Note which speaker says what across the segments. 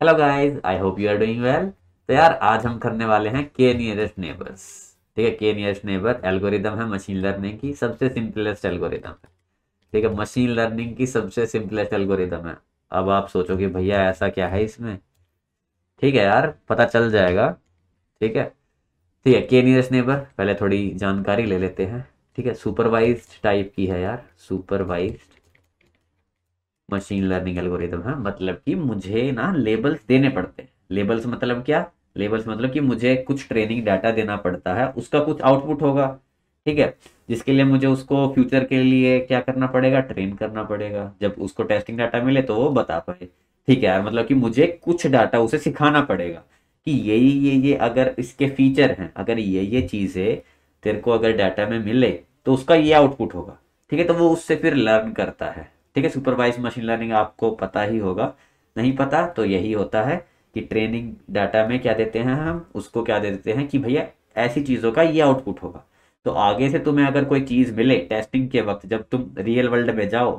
Speaker 1: Hello guys, I hope you are doing well. तो यार आज हम करने वाले हैं के नियरेस्ट नेबर्स। ठीक है, के नियरेस्ट नेबर एल्गोरिदम है मशीन लर्निंग की सबसे सिंपलेस्ट एल्गोरिदम है। ठीक है, मशीन लर्निंग की सबसे सिंपलेस्ट एल्गोरिदम है। अब आप सोचोगे भैया ऐसा क्या है इसमें। ठीक है यार, पता चल जाएगा। ठीक है। ठीक है, के नियरेस्ट नेबर पहले थोड़ी जानकारी ले लेते हैं। ठीक है, सुपरवाइज्ड टाइप की है यार, सुपरवाइज्ड मशीन लर्निंग एल्गोरिदम है। मतलब कि मुझे ना लेबल्स देने पड़ते हैं। लेबल्स मतलब क्या? लेबल्स मतलब कि मुझे कुछ ट्रेनिंग डाटा देना पड़ता है, उसका कुछ आउटपुट होगा। ठीक है, जिसके लिए मुझे उसको फ्यूचर के लिए क्या करना पड़ेगा, ट्रेन करना पड़ेगा। जब उसको टेस्टिंग डाटा मिले तो वो बता पाए। ठीक है यार, मतलब कि मुझे कुछ डाटा उसे सिखाना पड़ेगा कि ये अगर इसके फीचर हैं, अगर ये चीज़ें तेरे को अगर डाटा में मिले तो उसका ये आउटपुट होगा। ठीक है, तो वो उससे फिर लर्न करता है। ठीक है, सुपरवाइज मशीन लर्निंग आपको पता ही होगा। नहीं पता तो यही होता है कि ट्रेनिंग डाटा में क्या देते हैं, हम उसको क्या दे देते हैं कि भैया ऐसी चीज़ों का ये आउटपुट होगा। तो आगे से तुम्हें अगर कोई चीज़ मिले टेस्टिंग के वक्त, जब तुम रियल वर्ल्ड में जाओ,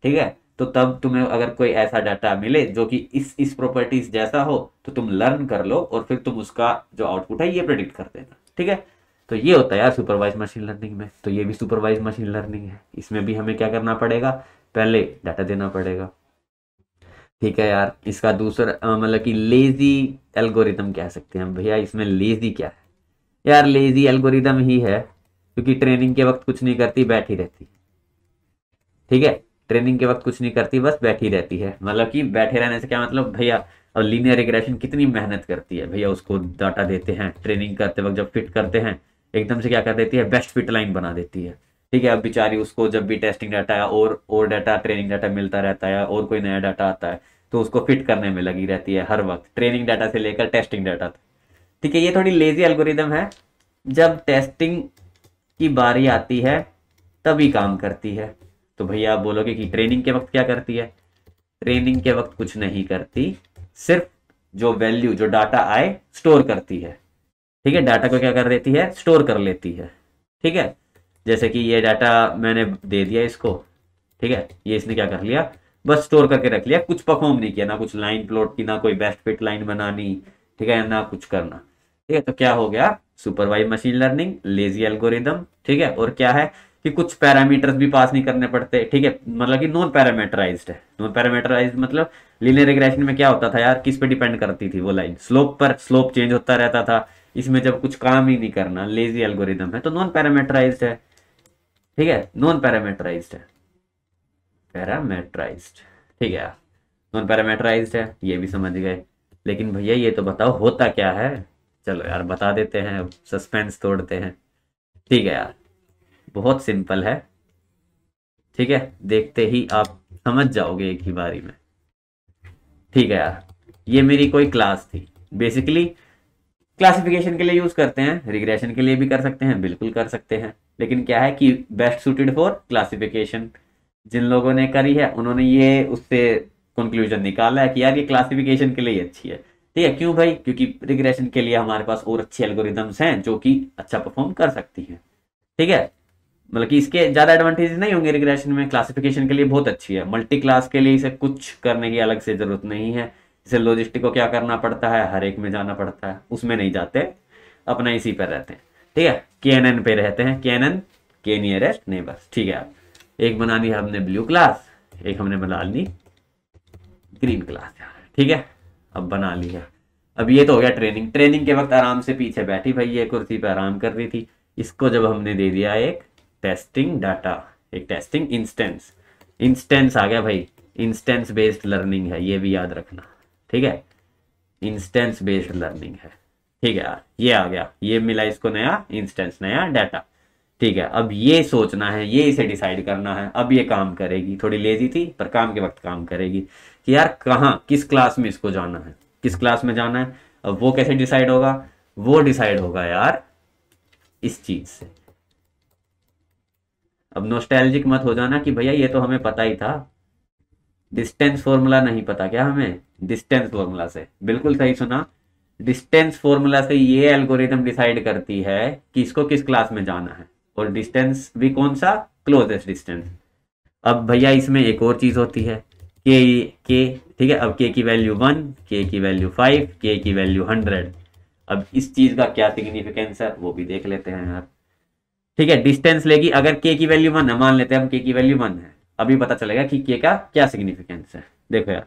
Speaker 1: ठीक है, तो तब तुम्हें अगर कोई ऐसा डाटा मिले जो कि इस प्रॉपर्टीज जैसा हो, तो तुम लर्न कर लो और फिर तुम उसका जो आउटपुट है ये प्रेडिक्ट कर देना। ठीक है, तो ये होता है यार सुपरवाइज मशीन लर्निंग में। तो ये भी सुपरवाइज मशीन लर्निंग है, इसमें भी हमें क्या करना पड़ेगा, पहले डाटा देना पड़ेगा। ठीक है यार, इसका दूसरा मतलब कि लेजी एल्गोरिदम कह सकते हैं भैया। इसमें लेजी क्या है यार? लेजी एल्गोरिदम ही है क्योंकि ट्रेनिंग के वक्त कुछ नहीं करती, बैठी रहती। ठीक है, ट्रेनिंग के वक्त कुछ नहीं करती, बस बैठी रहती है। मतलब कि बैठे रहने से क्या मतलब भैया, अब लीनियर रिग्रेशन कितनी मेहनत करती है भैया। उसको डाटा देते हैं, ट्रेनिंग करते वक्त जब फिट करते हैं, एकदम से क्या कर देती है, बेस्ट फिट लाइन बना देती है। ठीक है, अब बेचारी उसको जब भी टेस्टिंग डाटा है और डाटा ट्रेनिंग डाटा मिलता रहता है और कोई नया डाटा आता है, तो उसको फिट करने में लगी रहती है हर वक्त, ट्रेनिंग डाटा से लेकर टेस्टिंग डाटा तक। ठीक है, ये थोड़ी लेजी एल्गोरिदम है। जब टेस्टिंग की बारी आती है तभी काम करती है। तो भैया आप बोलोगे कि ट्रेनिंग के वक्त क्या करती है? ट्रेनिंग के वक्त कुछ नहीं करती, सिर्फ जो वैल्यू जो डाटा आए स्टोर करती है। ठीक है, डाटा को क्या कर देती है, स्टोर कर लेती है। ठीक है, जैसे कि ये डाटा मैंने दे दिया इसको। ठीक है, ये इसने क्या कर लिया, बस स्टोर करके रख लिया, कुछ परफॉर्म नहीं किया, ना कुछ लाइन प्लॉट की, ना कोई बेस्ट फिट लाइन बनानी। ठीक है, ना कुछ करना। ठीक है, तो क्या हो गया, supervise machine learning, lazy algorithm. ठीक है, और क्या है कि कुछ पैरामीटर्स भी पास नहीं करने पड़ते। ठीक है, मतलब कि नॉन पैरामीटराइज्ड है। नॉन पैरामीटराइज्ड मतलब लीनियर रिग्रेशन में क्या होता था यार, किस पे डिपेंड करती थी वो लाइन, स्लोप पर। स्लोप चेंज होता रहता था। इसमें जब कुछ काम ही नहीं करना, लेजी एल्गोरिदम है, तो नॉन पैरामीटराइज्ड है। ठीक है, नॉन पैरामीटराइज्ड है, पैरामीटराइज्ड। ठीक है, नॉन पैरामीटराइज्ड है, ये भी समझ गए। लेकिन भैया ये तो बताओ होता क्या है। चलो यार बता देते हैं, अब सस्पेंस तोड़ते हैं। ठीक है यार, बहुत सिंपल है। ठीक है, देखते ही आप समझ जाओगे एक ही बारी में। ठीक है यार, ये मेरी कोई क्लास थी। बेसिकली क्लासिफिकेशन के लिए यूज करते हैं, रिग्रेशन के लिए भी कर सकते हैं, बिल्कुल कर सकते हैं। लेकिन क्या है कि बेस्ट सुटेड फॉर क्लासिफिकेशन। जिन लोगों ने करी है उन्होंने ये उससे कंक्लूजन निकाला है कि यार ये क्लासिफिकेशन के लिए ही अच्छी है। ठीक है, क्यों भाई? क्योंकि रिग्रेशन के लिए हमारे पास और अच्छी एल्गोरिदम्स हैं जो कि अच्छा परफॉर्म कर सकती हैं। ठीक है, मतलब कि इसके ज्यादा एडवांटेजेस नहीं होंगे रिग्रेशन में। क्लासिफिकेशन के लिए बहुत अच्छी है, मल्टी क्लास के लिए इसे कुछ करने की अलग से जरूरत नहीं है। जैसे लॉजिस्टिक को क्या करना पड़ता है, हर एक में जाना पड़ता है, उसमें नहीं जाते, अपना इसी पर रहते हैं। ठीक है, के एन एन पे रहते हैं, के एन एन, के नियरेस्ट नेबर्स। ठीक है, एक बना ली हमने ब्लू क्लास, एक हमने बना ली ग्रीन क्लास। ठीक है, अब बना लिया। अब ये तो हो गया ट्रेनिंग। ट्रेनिंग के वक्त आराम से पीछे बैठी भाई, ये कुर्सी पे आराम कर रही थी। इसको जब हमने दे दिया एक टेस्टिंग डाटा, एक टेस्टिंग इंस्टेंस, इंस्टेंस आ गया भाई। इंस्टेंस बेस्ड लर्निंग है, ये भी याद रखना। ठीक है, इंस्टेंस बेस्ड लर्निंग है। ठीक है यार, ये आ गया, ये मिला इसको नया इंस्टेंस, नया डाटा। ठीक है, अब ये सोचना है, ये इसे डिसाइड करना है। अब ये काम करेगी, थोड़ी लेजी थी पर काम के वक्त काम करेगी कि यार कहाँ किस क्लास में इसको जाना है, किस क्लास में जाना है। अब वो कैसे डिसाइड होगा? वो डिसाइड होगा यार इस चीज से। अब नोस्टैल्जिक मत हो जाना कि भैया ये तो हमें पता ही था। डिस्टेंस फॉर्मूला नहीं पता क्या हमें? डिस्टेंस फॉर्मूला से, बिल्कुल सही सुना। डिस्टेंस फॉर्मूला से ये एल्गोरिदम डिसाइड करती है कि इसको किस क्लास में जाना है। और डिस्टेंस भी कौन सा? Closest distance. अब भैया इसमें एक और चीज होती है के ठीक है। अब के की वैल्यू 1, के की वैल्यू 5, के की वैल्यू 100। अब इस चीज का क्या सिग्निफिकेंस है वो भी देख लेते हैं यार। ठीक है, डिस्टेंस लेगी, अगर के की वैल्यू 1 है, मान लेते हैं हम के की वैल्यू 1 है, अभी पता चलेगा कि के का क्या सिग्निफिकेंस है। देखो यार,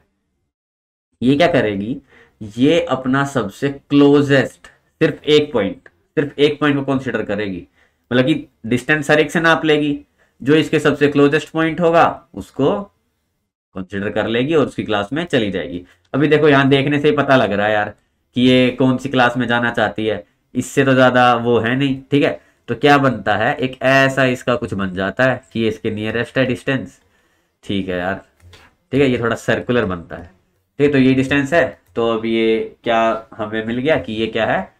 Speaker 1: ये क्या करेगी, ये अपना सबसे क्लोजेस्ट सिर्फ एक पॉइंट को कंसिडर करेगी, मतलब कि डिस्टेंस हर एक से नाप लेगी, जो इसके सबसे क्लोजेस्ट पॉइंट होगा उसको कंसिडर कर लेगी और उसकी क्लास में चली जाएगी। अभी देखो यहाँ देखने से ही पता लग रहा है यार कि ये कौन सी क्लास में जाना चाहती है, इससे तो ज्यादा वो है नहीं। ठीक है, तो क्या बनता है, एक ऐसा इसका कुछ बन जाता है कि ये इसके नियरेस्ट है डिस्टेंस। ठीक है यार, ठीक है, ये थोड़ा सर्कुलर बनता है। ठीक है, तो ये डिस्टेंस है, तो अब ये क्या हमें मिल गया कि ये क्या है,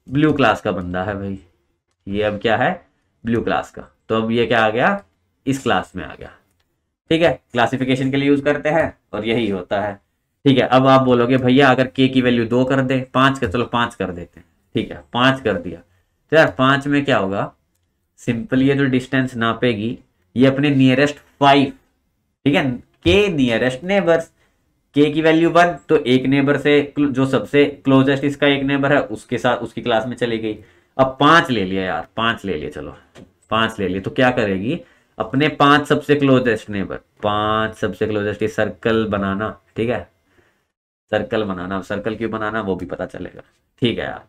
Speaker 1: ब्लू क्लास का बंदा है भाई। ये अब क्या है, ब्लू क्लास का, तो अब ये क्या आ गया, इस क्लास में आ गया। ठीक है, क्लासिफिकेशन के लिए यूज करते हैं और यही होता है। ठीक है, अब आप बोलोगे भैया अगर के की वैल्यू 2 कर दे, 5 कर, चलो 5 कर देते हैं। ठीक है, 5 कर दिया, तो यार 5 में क्या होगा, सिंपल ये जो डिस्टेंस नापेगी ये अपने नियरेस्ट 5, ठीक है, के नियरेस्ट नेबर्स, के की वैल्यू 1, तो एक नेबर से जो सबसे क्लोजेस्ट इसका एक नेबर है उसके साथ उसकी क्लास में चली गई। अब 5 ले लिया यार, 5 ले लिया, चलो 5 ले लिया, तो क्या करेगी, अपने 5 सबसे क्लोजेस्ट नेबर, 5 सबसे क्लोजेस्ट, सर्कल बनाना। ठीक है, सर्कल बनाना, सर्कल क्यों बनाना वो भी पता चलेगा। ठीक है यार,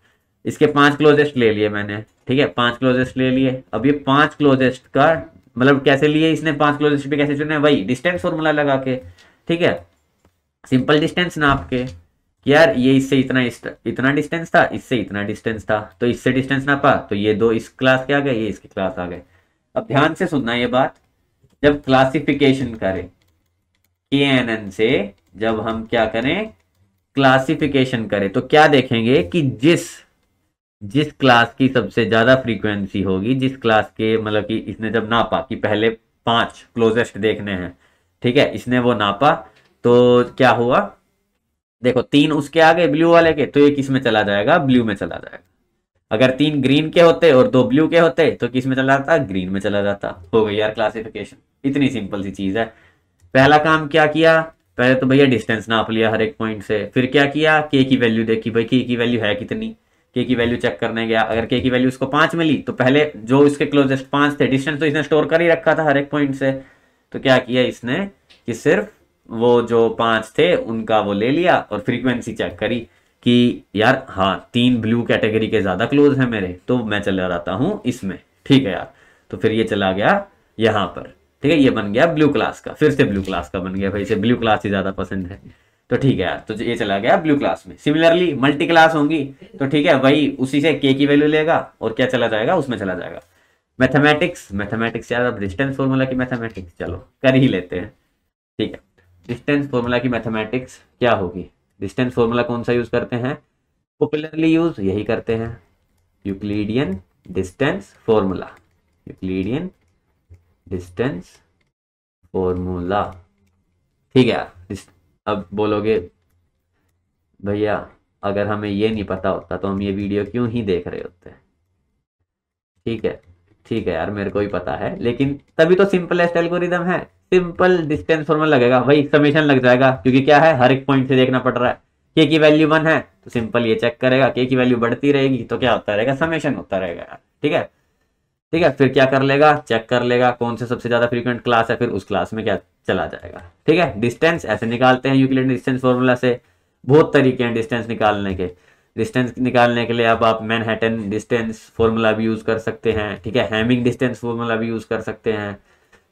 Speaker 1: इसके 5 क्लोजेस्ट ले लिए मैंने। ठीक है, 5 क्लोजेस्ट ले लिए, अब ये 5 क्लोजेस्ट का मतलब कैसे लिए इसने, 5 क्लोजेस्ट पे कैसे चुने, वही डिस्टेंस फॉर्मूला लगा के। ठीक है, सिंपल डिस्टेंस नाप के कि यार ये इससे इतना इतना डिस्टेंस था, इससे इतना डिस्टेंस था, तो इससे डिस्टेंस नापा, तो ये दो इस क्लास के आ गए, ये इसकी क्लास आ गए। अब ध्यान से सुनना ये बात, जब क्लासिफिकेशन करें KNN से, जब हम क्या करें, क्लासिफिकेशन करें, तो क्या देखेंगे कि जिस जिस क्लास की सबसे ज्यादा फ्रीक्वेंसी होगी, जिस क्लास के मतलब कि इसने जब नापा कि पहले 5 क्लोजेस्ट देखने हैं, ठीक है, इसने वो नापा, तो क्या हुआ, देखो 3 उसके आ गए ब्लू वाले के, तो ये किस में चला जाएगा, ब्लू में चला जाएगा। अगर 3 ग्रीन के होते और 2 ब्लू के होते तो किस में चला जाता, ग्रीन में चला जाता। हो गई यार क्लासिफिकेशन, इतनी सिंपल सी चीज है। पहला काम क्या किया, पहले तो भैया डिस्टेंस नाप लिया हर एक पॉइंट से, फिर क्या किया, के की वैल्यू देखी, भाई के की वैल्यू है कितनी, के की वैल्यू चेक करने गया, अगर के की वैल्यू इसको 5 मिली, तो पहले जो इसके क्लोजेस्ट 5 थे, डिस्टेंस तो इसने स्टोर कर ही रखा था हर एक पॉइंट से, तो क्या किया इसने कि सिर्फ वो जो 5 थे उनका वो ले लिया और फ्रीक्वेंसी चेक करी कि यार हाँ 3 ब्लू कैटेगरी के ज्यादा क्लोज है मेरे, तो मैं चला जाता हूँ इसमें। ठीक है यार, तो फिर ये चला गया यहाँ पर। ठीक है, ये बन गया ब्लू क्लास का, फिर से ब्लू क्लास का बन गया, भाई इसे ब्लू क्लास ही ज्यादा पसंद है, तो ठीक है यार, तो ये चला गया ब्लू क्लास में। सिमिलरली मल्टी क्लास होंगी, तो ठीक है वही उसी से के की वैल्यू लेगा और क्या चला जाएगा, उसमें चला जाएगा। मैथमेटिक्स यार, अब डिस्टेंस फॉर्मूला की मैथमेटिक्स चलो कर ही लेते हैं। ठीक है, डिस्टेंस फॉर्मूला की मैथमेटिक्स क्या होगी, डिस्टेंस फॉर्मूला कौन सा यूज करते हैं, पॉपुलरली यूज यही करते हैं, Euclidean distance formula, Euclidean distance formula. ठीक है यार, अब बोलोगे भैया अगर हमें ये नहीं पता होता तो हम ये वीडियो क्यों ही देख रहे होते हैं। ठीक है, ठीक है यार, मेरे को ही पता है, लेकिन तभी तो सिंपलेस्ट एल्गोरिदम है, सिंपल डिस्टेंस फॉर्मूला लगेगा, वही समेशन लग जाएगा, क्योंकि क्या है हर एक पॉइंट से देखना पड़ रहा है। के की वैल्यू 1 है तो सिंपल ये चेक करेगा, के की वैल्यू बढ़ती रहेगी तो क्या होता रहेगा, समेशन होता रहेगा यार। ठीक है, ठीक है, फिर क्या कर लेगा, चेक कर लेगा कौन से सबसे ज्यादा फ्रीक्वेंट क्लास है, फिर उस क्लास में क्या चला जाएगा। ठीक है, डिस्टेंस ऐसे निकालते हैं यूक्लिडियन डिस्टेंस फॉर्मूला से, बहुत तरीके हैं डिस्टेंस निकालने के। डिस्टेंस निकालने के लिए अब आप मैनहट्टन डिस्टेंस फॉर्मूला भी यूज कर सकते हैं, ठीक है, हैमिंग डिस्टेंस फॉर्मूला भी यूज कर सकते हैं।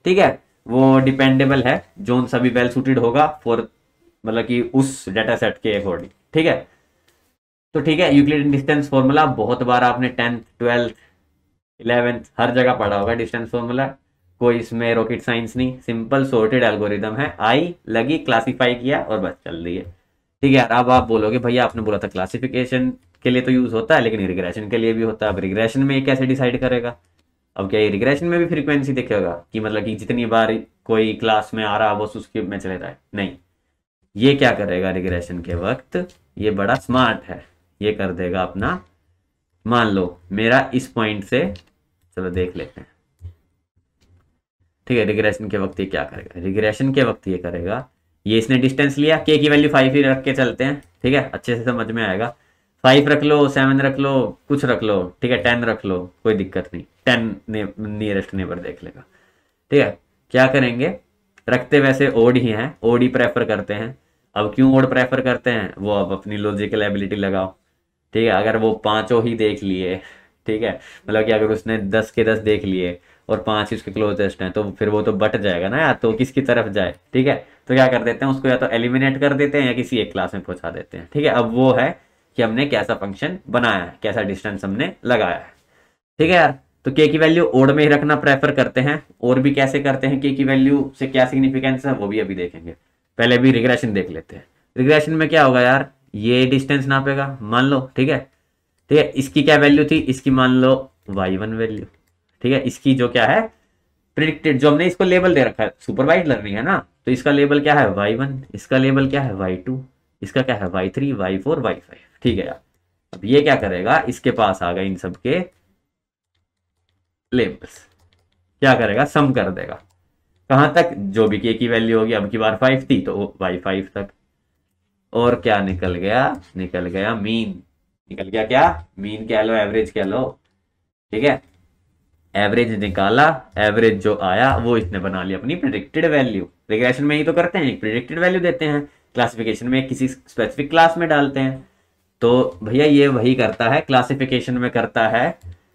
Speaker 1: ठीक है, वो डिपेंडेबल है, जोन सा भी वेल सूटेड होगा फॉर मतलब कि उस डेटा सेट के अकॉर्डिंग। ठीक है, तो ठीक है, यूक्लिडियन डिस्टेंस फॉर्मूला बहुत बार आपने 10th 12th 11th हर जगह पढ़ा होगा डिस्टेंस फॉर्मूला, कोई इसमें रॉकेट साइंस नहीं, सिंपल सॉर्टेड एल्गोरिदम है, आई लगी क्लासीफाई किया और बस चल रही है। ठीक है यार, अब आप बोलोगे भैया आपने बोला था क्लासिफिकेशन के लिए तो यूज होता है, लेकिन रिग्रेशन के लिए भी होता है, अब रिग्रेशन में ये कैसे डिसाइड करेगा, अब क्या ये रिग्रेशन में भी फ्रीक्वेंसी दिखेगा कि मतलब कि जितनी बार कोई क्लास में आ रहा बस उसके में चले जाए, नहीं, ये क्या करेगा रिग्रेशन के वक्त, ये बड़ा स्मार्ट है, ये कर देगा अपना, मान लो मेरा इस पॉइंट से, चलो देख लेते हैं। ठीक है, रिग्रेशन के वक्त ये क्या करेगा, रिग्रेशन के वक्त ये करेगा ये इसने डिस्टेंस लिया, के की वैल्यू 5 ही रख के चलते हैं, ठीक है, अच्छे से समझ में आएगा। 5 रख लो, 7 रख लो, कुछ रख लो, ठीक है, 10 रख लो, कोई दिक्कत नहीं, 10 नियरेस्ट नेबर देख लेगा, ठीक है। क्या करेंगे, रखते वैसे ओड ही हैं, ओड ही प्रेफर करते हैं। अब क्यों ओड प्रेफर करते हैं, वो अब अपनी लॉजिकल एबिलिटी लगाओ, ठीक है। अगर वो पांचों ही देख लिए, ठीक है, मतलब कि अगर उसने 10 के 10 देख लिए और 5 उसके क्लोजेस्ट हैं, तो फिर वो तो बट जाएगा ना यार, तो किसकी तरफ जाए, ठीक है। तो क्या कर देते हैं, उसको या तो एलिमिनेट कर देते हैं या किसी एक क्लास में पहुंचा देते हैं, ठीक है। अब वो है कि हमने कैसा फंक्शन बनाया है, कैसा डिस्टेंस हमने लगाया है, ठीक है यार। तो के की वैल्यू ओड में ही रखना प्रेफर करते हैं, और भी कैसे करते हैं, के की वैल्यू से क्या सिग्निफिकेंस है वो भी अभी देखेंगे। पहले भी रिग्रेशन देख लेते हैं। रिग्रेशन में क्या होगा यार, ये डिस्टेंस नापेगा, मान लो, ठीक है, ठीक है। इसकी क्या वैल्यू थी, इसकी मान लो y1 वैल्यू, ठीक है। इसकी जो क्या है प्रिडिक्टेड, जो हमने इसको लेबल दे रखा है, सुपरवाइज लर्निंग है ना, तो इसका लेबल क्या है y1, इसका लेबल क्या है y2, इसका क्या है y3, y4, y5, ठीक है यार। अब ये क्या करेगा, इसके पास आ गए इन सब के लेबल्स, क्या करेगा, सम कर देगा, कहां तक, जो भी के की वैल्यू होगी, अब की बार 5 थी तो y5 तक। और क्या निकल गया, निकल गया मीन, निकल गया क्या, मीन कह लो, एवरेज कह लो, ठीक है। एवरेज निकाला, एवरेज जो आया वो इसने बना लिया अपनी प्रिडिक्टेड वैल्यू। रिग्रेशन में ही तो करते हैं, प्रिडिक्टेड वैल्यू देते हैं, क्लासिफिकेशन में किसी स्पेसिफिक क्लास में डालते हैं। तो भैया ये वही करता है, क्लासिफिकेशन में करता है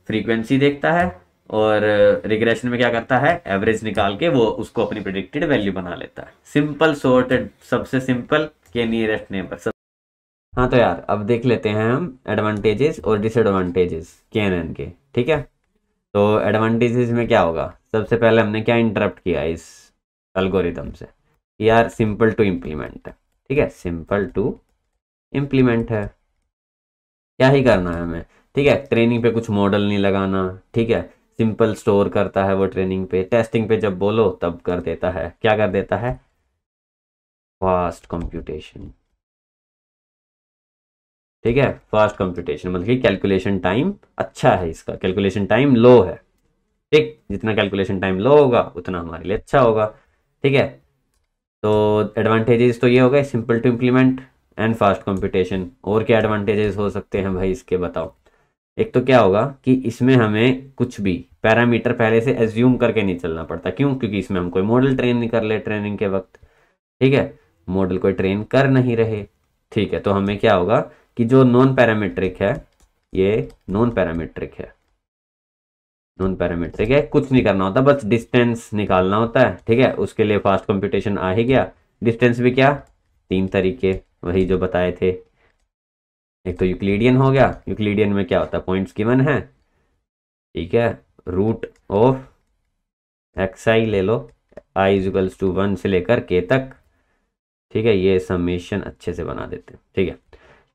Speaker 1: फ्रीक्वेंसी देखता है, और रिग्रेशन में क्या करता है, एवरेज निकाल के वो उसको अपनी प्रिडिक्टेड वैल्यू बना लेता है। सिंपल सॉर्टेड, सबसे सिंपल के नियरेस्ट नेबर सब। हाँ तो यार अब देख लेते हैं हम एडवांटेजेस और डिसएडवांटेजेस KNN के, ठीक है। तो एडवांटेजेस में क्या होगा, सबसे पहले हमने क्या इंटरप्ट किया इस एल्गोरिथम से, यार सिंपल टू इम्प्लीमेंट है, ठीक है, सिंपल टू इम्प्लीमेंट है, क्या ही करना है हमें, ठीक है। ट्रेनिंग पे कुछ मॉडल नहीं लगाना, ठीक है, सिंपल स्टोर करता है वो ट्रेनिंग पे, टेस्टिंग पे जब बोलो तब कर देता है, क्या कर देता है, फास्ट कंप्यूटेशन, ठीक है। फास्ट कंप्यूटेशन मतलब कि कैलकुलेशन टाइम अच्छा है, इसका कैलकुलेशन टाइम लो है, ठीक, जितना कैलकुलेशन टाइम लो होगा उतना हमारे लिए अच्छा होगा, ठीक है। तो एडवांटेजेस तो ये हो गए, simple to implement and fast computation. और क्या एडवांटेजेस हो सकते हैं भाई इसके, बताओ। एक तो क्या होगा कि इसमें हमें कुछ भी पैरामीटर पहले से एज्यूम करके नहीं चलना पड़ता, क्यों, क्योंकि इसमें हम कोई मॉडल ट्रेन नहीं कर ले ट्रेनिंग के वक्त, ठीक है, मॉडल कोई ट्रेन कर नहीं रहे, ठीक है। तो हमें क्या होगा कि जो नॉन पैरामीट्रिक है, ये नॉन पैरामीट्रिक है, नॉन पैरामीट्रिक है, कुछ नहीं करना होता, बस डिस्टेंस निकालना होता है, ठीक है। उसके लिए फास्ट कंप्यूटेशन आ ही गया। डिस्टेंस भी क्या, 3 तरीके, वही जो बताए थे। एक तो यूक्लिडियन हो गया, यूक्लिडियन में क्या होता है, पॉइंट्स गिवन है, ठीक है, रूट ऑफ xi ले लो, i इजिकल्स टू 1 से लेकर k तक, ठीक है। ये समेशन अच्छे से बना देते हैं, ठीक है,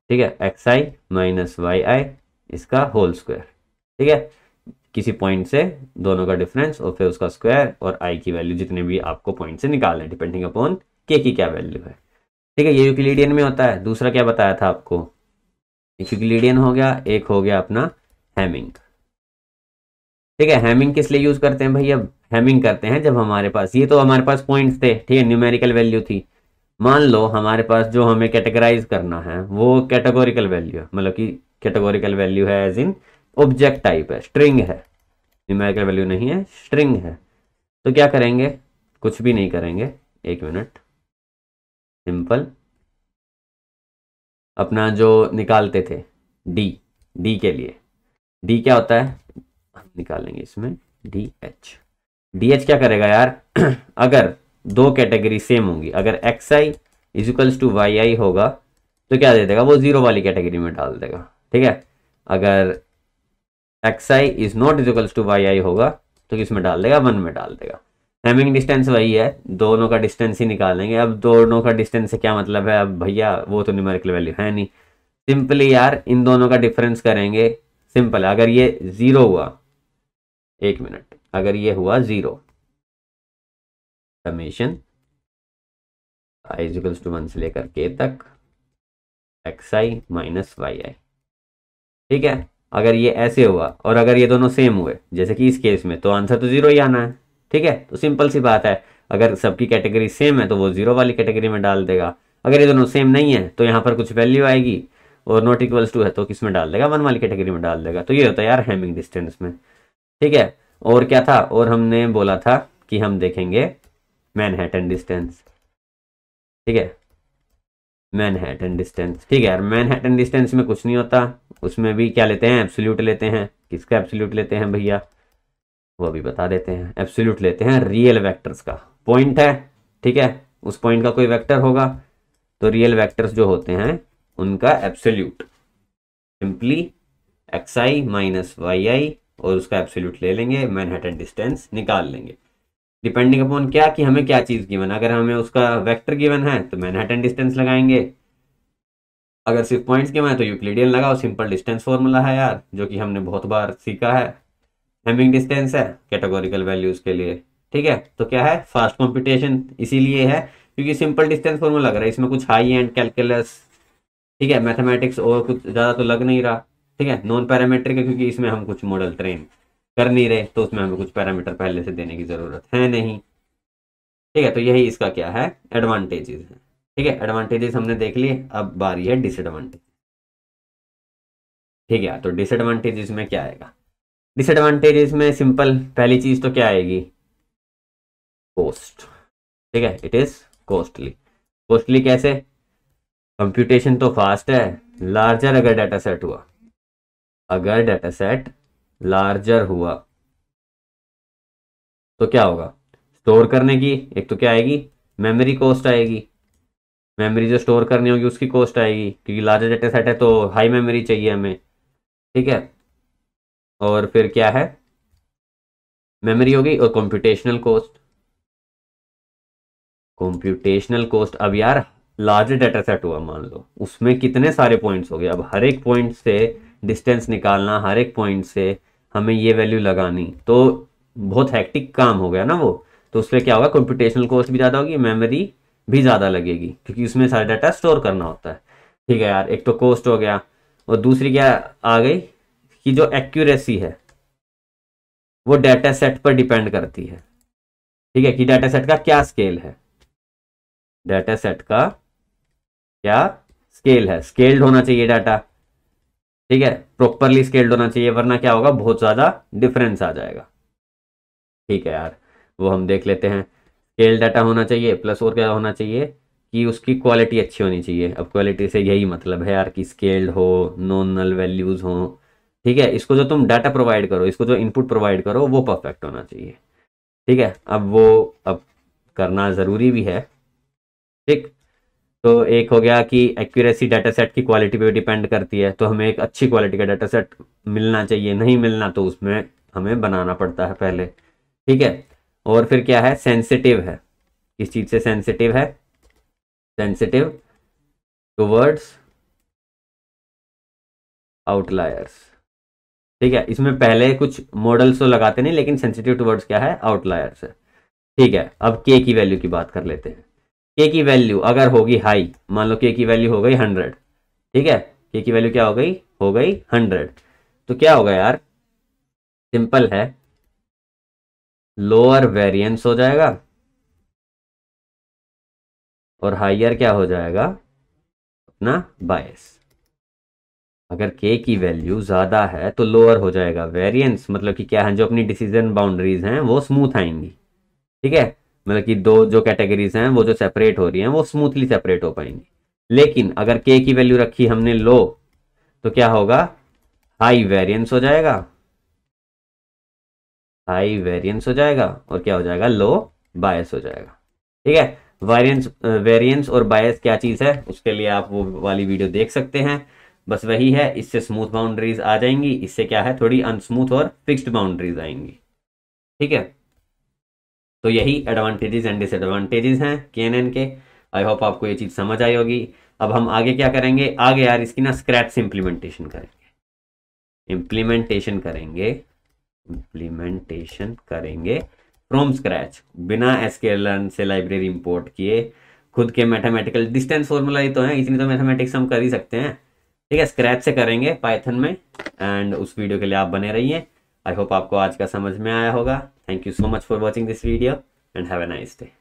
Speaker 1: ठीक है, xi माइनस yi इसका होल स्क्वायर, ठीक है, किसी पॉइंट से दोनों का डिफरेंस और फिर उसका स्क्वायर, और i की वैल्यू जितने भी आपको पॉइंट से निकालना है डिपेंडिंग अपॉन k की क्या वैल्यू है, ठीक है। ये यूक्लिडियन में होता है। दूसरा क्या बताया था आपको, एक यूक्लिडियन हो गया, एक हो गया अपना हैमिंग, ठीक है। हैमिंग किस लिए यूज करते हैं भैया, हैमिंग करते हैं जब हमारे पास, ये तो हमारे पास पॉइंट्स थे, ठीक है, न्यूमेरिकल वैल्यू थी, मान लो हमारे पास जो हमें कैटेगराइज करना है वो कैटेगोरिकल वैल्यू है, मतलब कि कैटेगोरिकल वैल्यू है एज इन ऑब्जेक्ट टाइप है, स्ट्रिंग है, न्यूमेरिकल वैल्यू नहीं है, स्ट्रिंग है। तो क्या करेंगे, कुछ भी नहीं करेंगे, एक मिनट, सिंपल अपना जो निकालते थे डी के लिए, डी क्या होता है, हम निकालेंगे इसमें डी एच क्या करेगा यार अगर दो कैटेगरी सेम होंगी, अगर xi इजिकल्स टू yi होगा तो क्या दे देगा, वो जीरो वाली कैटेगरी में डाल देगा, ठीक है। अगर xi is not equals to yi होगा तो किस में डाल देगा, 1 में डाल देगा। हैमिंग डिस्टेंस वही है, दोनों का डिस्टेंस ही निकालेंगे। अब दोनों का डिस्टेंस से क्या मतलब है, अब भैया वो तो न्यूमेरिकल वैल्यू है नहीं, सिंपली यार इन दोनों का डिफरेंस करेंगे, सिंपल। अगर ये 0 हुआ, एक मिनट, अगर ये हुआ 0, समेशन i इजिकल्स टू 1 से लेकर k तक xi माइनस yi, ठीक है। अगर ये ऐसे हुआ और अगर ये दोनों सेम हुए जैसे कि इस केस में, तो आंसर तो 0 ही आना है, ठीक है। तो सिंपल सी बात है, अगर सबकी कैटेगरी सेम है तो वो 0 वाली कैटेगरी में डाल देगा, अगर ये दोनों सेम नहीं है तो यहाँ पर कुछ वैल्यू आएगी, और नॉट इक्वल्स टू है तो किस में डाल देगा, 1 वाली कैटेगरी में डाल देगा। तो ये होता है यार हैमिंग डिस्टेंस में, ठीक है। और क्या था, और हमने बोला था कि हम देखेंगे मैनहट्टन डिस्टेंस, ठीक है, मैनहट्टन डिस्टेंस, ठीक है यार। मैनहट्टन डिस्टेंस में कुछ नहीं होता, उसमें भी क्या लेते हैं, एब्सोल्यूट लेते हैं। किसका एब्सोल्यूट लेते हैं भैया, वो अभी बता देते हैं। एब्सोल्यूट लेते हैं रियल वेक्टर्स का, पॉइंट है, ठीक है, उस पॉइंट का कोई वेक्टर होगा, तो रियल वेक्टर्स जो होते हैं उनका absolute, simply xi minus yi, और उसका एब्सोल्यूट ले लेंगे, मैनहट्टन डिस्टेंस निकाल लेंगे। डिपेंडिंग अपॉन क्या, कि हमें क्या चीज़ गिवन है, अगर हमें उसका वेक्टर गिवन है तो मैनहट्टन डिस्टेंस लगाएंगे, अगर सिर्फ पॉइंट्स गिवन है तो यूक्लिडियन लगाओ, सिंपल डिस्टेंस फॉर्मूला है यार, जो कि हमने बहुत बार सीखा है। हैमिंग डिस्टेंस है कैटेगोरिकल वैल्यूज के लिए, ठीक है। तो क्या है, फास्ट कंप्यूटेशन इसीलिए है क्योंकि सिंपल डिस्टेंस फॉर्मूला लग रहा है, इसमें कुछ हाई एंड कैलकुलस, ठीक है, मैथमेटिक्स और कुछ ज़्यादा तो लग नहीं रहा, ठीक है। नॉन पैरामीट्रिक है क्योंकि इसमें हम कुछ मॉडल ट्रेन कर नहीं रहे, तो उसमें हमें कुछ पैरामीटर पहले से देने की ज़रूरत है नहीं, ठीक है। तो यही इसका क्या है, एडवांटेजेस है, ठीक है। एडवांटेजेस हमने देख लिए, अब बारी है डिसएडवांटेज, ठीक है। तो डिसएडवांटेजेस में क्या आएगा, डिसएडवांटेजेस में सिंपल पहली चीज तो क्या आएगी, कॉस्ट, ठीक है, इट इज कॉस्टली। कॉस्टली कैसे, कंप्यूटेशन तो फास्ट है, लार्जर अगर डाटा सेट हुआ, अगर डाटा सेट लार्जर हुआ तो क्या होगा, स्टोर करने की एक तो क्या आएगी, मेमोरी कॉस्ट आएगी, मेमोरी जो स्टोर करनी होगी उसकी कॉस्ट आएगी, क्योंकि लार्जर डाटा सेट है तो हाई मेमोरी चाहिए हमें, ठीक है। और फिर क्या है, मेमोरी होगी, और कंप्यूटेशनल कॉस्ट, कंप्यूटेशनल कॉस्ट। अब यार लार्ज डाटा सेट हुआ मान लो, उसमें कितने सारे पॉइंट्स हो गए, अब हर एक पॉइंट से डिस्टेंस निकालना, हर एक पॉइंट से हमें ये वैल्यू लगानी, तो बहुत हैक्टिक काम हो गया ना वो। तो उसमें क्या होगा, कंप्यूटेशनल कॉस्ट भी ज़्यादा होगी, मेमोरी भी ज़्यादा लगेगी, क्योंकि उसमें सारा डाटा स्टोर करना होता है, ठीक है यार। एक तो कॉस्ट हो गया, और दूसरी क्या आ गई कि जो एक्यूरेसी है वो डाटा सेट पर डिपेंड करती है, ठीक है, कि डाटा सेट का क्या स्केल है, डाटा सेट का क्या स्केल है, स्केल्ड होना चाहिए डाटा, ठीक है, प्रॉपरली स्केल्ड होना चाहिए, वरना क्या होगा, बहुत ज़्यादा डिफरेंस आ जाएगा, ठीक है यार। वो हम देख लेते हैं, स्केल डाटा होना चाहिए, प्लस और क्या होना चाहिए कि उसकी क्वालिटी अच्छी होनी चाहिए। अब क्वालिटी से यही मतलब है यार कि स्केल्ड हो, नॉन नल वैल्यूज़ हो, ठीक है। इसको जो तुम डाटा प्रोवाइड करो, इसको जो इनपुट प्रोवाइड करो वो परफेक्ट होना चाहिए, ठीक है। अब करना ज़रूरी भी है, ठीक। तो एक हो गया कि एक्यूरेसी डाटा सेट की क्वालिटी पे डिपेंड करती है, तो हमें एक अच्छी क्वालिटी का डाटा सेट मिलना चाहिए, नहीं मिलना तो उसमें हमें बनाना पड़ता है पहले, ठीक है। और फिर क्या है, सेंसिटिव है, किस चीज़ से सेंसिटिव है, सेंसिटिव टुवर्ड्स आउटलायर्स, ठीक है। इसमें पहले कुछ मॉडल्स तो लगाते नहीं, लेकिन सेंसिटिव टुवर्ड्स क्या है, आउटलायर्स है, ठीक है। अब के की वैल्यू की बात कर लेते हैं। के की वैल्यू अगर होगी हाई, मान लो के की वैल्यू हो गई 100, ठीक है, के की वैल्यू क्या हो गई 100, तो क्या होगा यार, सिंपल है, लोअर वेरिएंस हो जाएगा और हाइयर क्या हो जाएगा, अपना बायस। अगर के की वैल्यू ज़्यादा है तो लोअर हो जाएगा वेरिएंस, मतलब कि क्या है, जो अपनी डिसीजन बाउंड्रीज हैं वो स्मूथ आएंगी, ठीक है, मतलब कि दो जो कैटेगरीज हैं वो जो सेपरेट हो रही हैं वो स्मूथली सेपरेट हो पाएंगी। लेकिन अगर के की वैल्यू रखी हमने लो, तो क्या होगा, हाई वेरिएंस हो जाएगा, हाई वेरिएंस हो जाएगा, और क्या हो जाएगा, लो बायस हो जाएगा, ठीक है। वेरिएंस और बायस क्या चीज़ है, उसके लिए आप वो वाली वीडियो देख सकते हैं, बस वही है। इससे स्मूथ बाउंड्रीज आ जाएंगी, इससे क्या है, थोड़ी अनस्मूथ और फिक्स्ड बाउंड्रीज आएंगी, ठीक है। तो यही एडवांटेजेस एंड डिसएडवांटेजेस हैं KNN के। आई होप आपको ये चीज़ समझ आई होगी। अब हम आगे क्या करेंगे, आगे यार इसकी ना स्क्रैच से इम्प्लीमेंटेशन करेंगे फ्रॉम स्क्रैच, बिना sklearn से लाइब्रेरी इंपोर्ट किए, खुद के मैथमेटिकल डिस्टेंस फॉर्मूला ही तो है, इतनी तो मैथमेटिक्स हम कर ही सकते हैं, ठीक है। स्क्रैच से करेंगे पाइथन में, एंड उस वीडियो के लिए आप बने रहिए। आई होप आपको आज का समझ में आया होगा। Thank you so much for watching this video and have a nice day.